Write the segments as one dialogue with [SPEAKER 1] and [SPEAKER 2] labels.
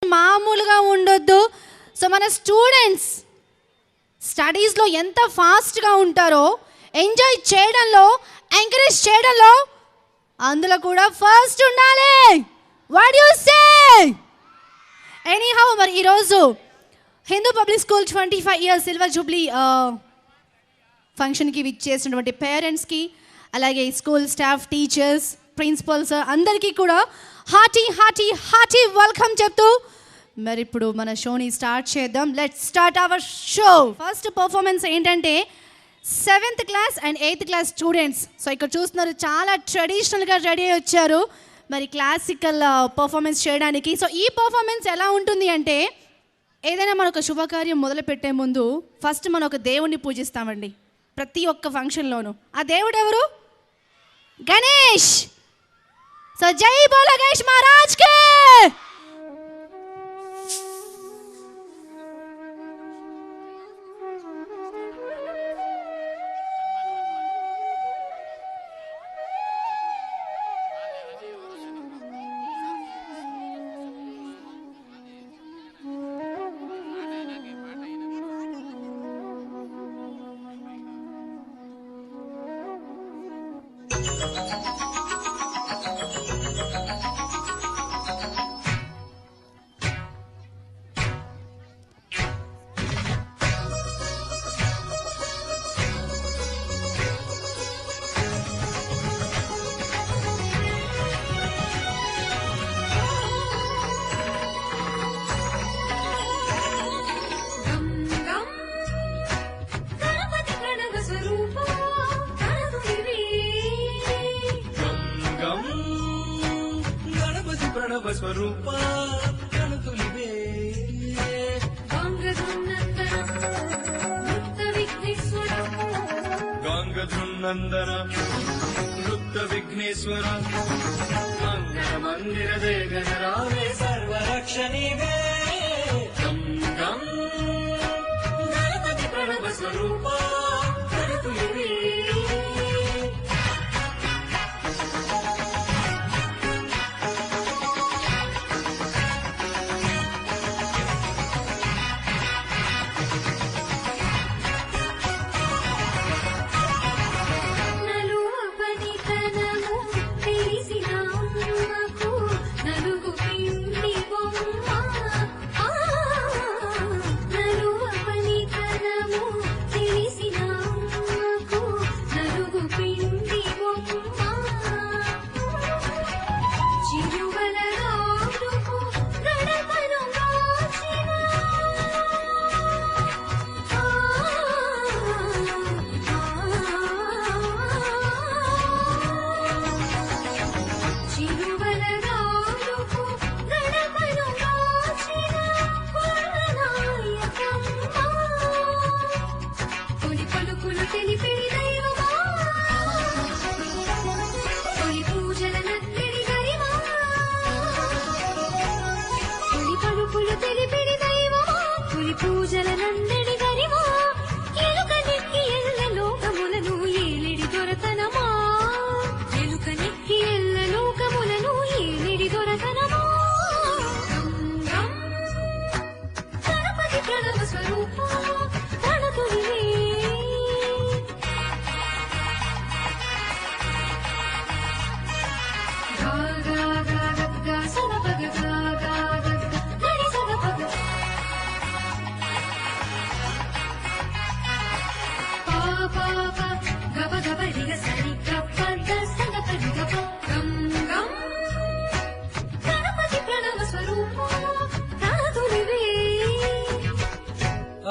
[SPEAKER 1] మామూలుగా ఉండొద్దు. సో మన స్టూడెంట్స్ స్టడీస్లో ఎంత ఫాస్ట్గా ఉంటారో, ఎంజాయ్ చేయడంలో, ఎంకరేజ్ చేయడంలో అందులో కూడా ఫస్ట్ ఉండాలి. What you say? ఎనీహౌ, మరి ఈరోజు Hindu public school 25 years silver Jubilee ఫంక్షన్కి విచ్చేసినటువంటి పేరెంట్స్కి, అలాగే స్కూల్ స్టాఫ్, టీచర్స్, ప్రిన్సిపల్స్ అందరికీ కూడా హార్టీ హార్టీ హార్టీ వెల్కమ్ చెప్తూ మరి ఇప్పుడు మన షోని స్టార్ట్ చేద్దాం. Let's start our show. First performance ఏంటంటే 7th class and 8th class students. So ఇక్కడ చూస్తున్నారు, చాలా ట్రెడిషనల్గా రెడీ అయ్యి వచ్చారు మరి క్లాసికల్ పర్ఫార్మెన్స్ చేయడానికి. సో ఈ పర్ఫార్మెన్స్ ఎలా ఉంటుంది అంటే, ఏదైనా మన ఒక శుభకార్యం మొదలు పెట్టే ముందు ఫస్ట్ మనం ఒక దేవుణ్ణి పూజిస్తామండి ప్రతి ఒక్క ఫంక్షన్లోనూ. ఆ దేవుడు ఎవరు? గణేష్. సో జై బోలో గణేష్ మహారాజ్కి.
[SPEAKER 2] స్వరూప కనుతులివే గాంగధృన్నందన నృత్త విఘ్నేశ్వర మంగళ మందిర దేగనరావే సర్వరక్షణీవే గం గం గణపతి ప్రణవ స్వరూప కనుతులివే.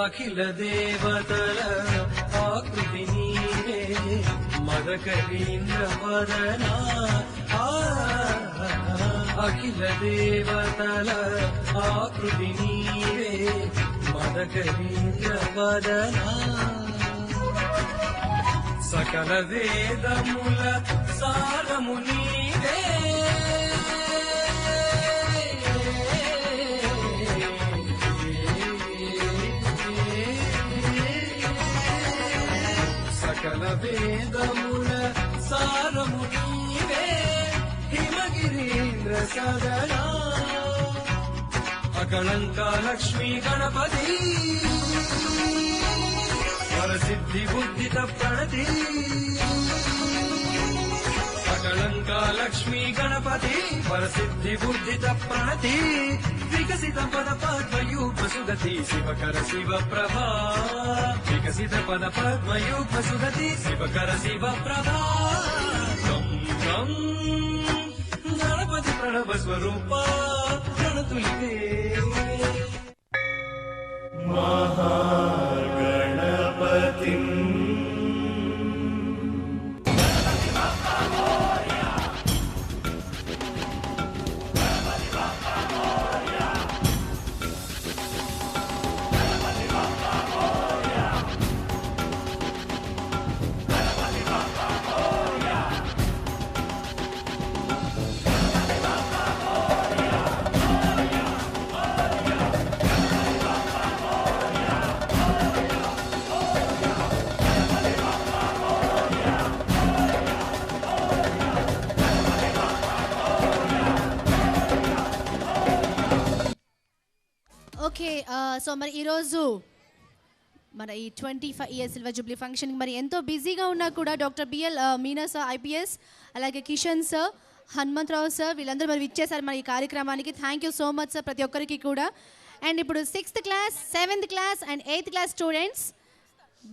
[SPEAKER 2] అఖిల దేవతల ఆకృతి నీవే మదకరీంద్ర వదనా. అఖిల దేవతల ఆకృతి నీవే మదకరీంద్ర వదనా. సకల వేదముల సారము నీవే సకల వేదముల సారము నీవే హిమగిరీంద్ర సదనా. सकलङ्क लक्ष्मी गणपति वरसिद्धि बुद्धित प्रणति सकलङ्क लक्ष्मी गणपति वरसिद्धि बुद्धित प्रणति विकसित पद पद्मयुग्म सुगति शिवकर शिव प्रभा विकसित पद पद्मयुग्म सुगति शिवकर शिव प्रभा गं गणपति प्रणव स्वरूप गणतुलिते महागणपतिम्
[SPEAKER 1] ఓకే సో మరి ఈరోజు మన ఈ 25 ఇయర్స్ సిల్వర్ జూబ్లీ ఫంక్షన్ మరి ఎంతో బిజీగా ఉన్నా కూడా doctor BL Meena sir IPS అలాగే కిషన్ సార్ హనుమంతరావు సార్ వీళ్ళందరూ మరి ఇచ్చేసారు మరి ఈ కార్యక్రమానికి. Thank you so much sir ప్రతి ఒక్కరికి కూడా. అండ్ ఇప్పుడు 6th class 7th class and 8th class students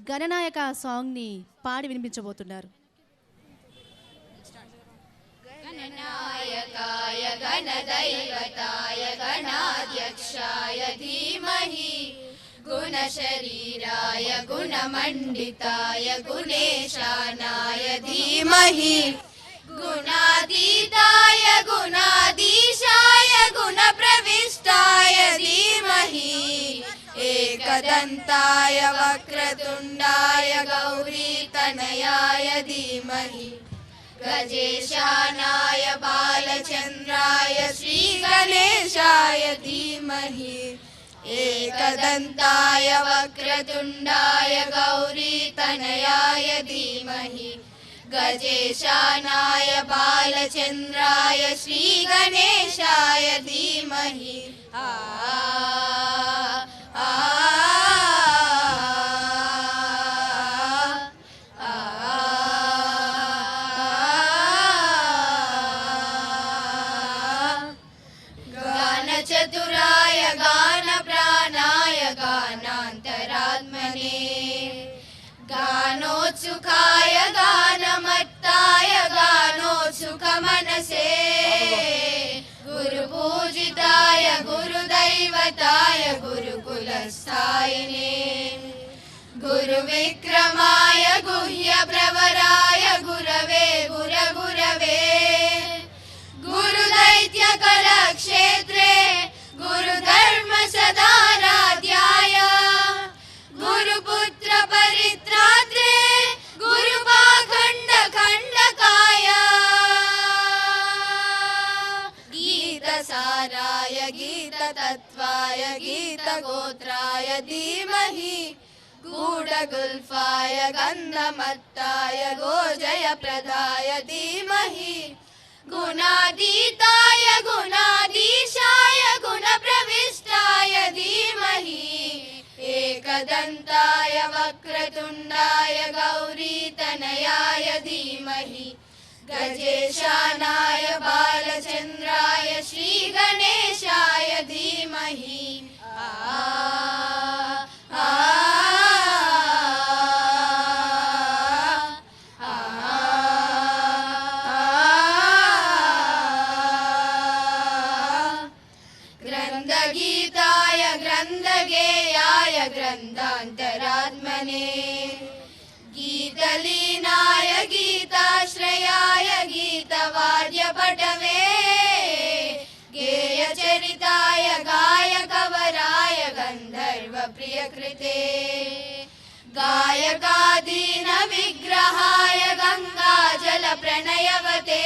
[SPEAKER 1] గణనాయక సాంగ్ని పాడి వినిపించబోతున్నారు.
[SPEAKER 3] गणनायकाय गणदैवताय गणाध्यक्षाय धीमहि गुणशरीराय गुणमण्डिताय गुणेशानाय धीमहि गुणातीताय गुणाधीशाय गुणप्रविष्टाय धीमहि एकदन्ताय वक्रतुण्डाय गौरीतनयाय धीमहि गजेशानाय बालचन्द्राय श्रीगणेशाय धीमहि एकदन्ताय वक्रतुण्डाय गौरीतनयाय धीमहि गजेशानाय बालचन्द्राय श्रीगणेशाय धीमहि चतुराय गान प्राणाय गानान्तरात्मने गानोत्सुकाय गानमत्ताय गानोत्सुकमनसे गुरुपूजिताय गुरुदैवताय गुरुकुलस्थायिने गुरुविक्रमाय गुह्यप्रवराय गुरवे गुरगुरवे गुरुदैत्यकलक्षेत्रे गुरुधर्म सदाराध्याय गुरुपुत्र परित्रात्रे गुरुपाखण्ड खण्डकाय गीतसाराय गीततत्त्वाय गीतगोत्राय धीमहि गूढगुल्फाय गन्धमत्ताय गोजयप्रदाय धीमहि गुणातीताय गुणाधीशाय गुणप्रविष्टाय धीमहि एकदन्ताय वक्रतुण्डाय गौरीतनयाय धीमहि गजेशानाय बालचन्द्राय श्रीगणेशाय धीमहि ग्रन्थगीताय ग्रन्थगेयाय ग्रन्थान्तरात्मने गीतलीनाय गीताश्रयाय गीतवाद्यपटवे गेयचरिताय गायकवराय गन्धर्वप्रियकृते गायकादीन विग्रहाय गङ्गाजलप्रणयवते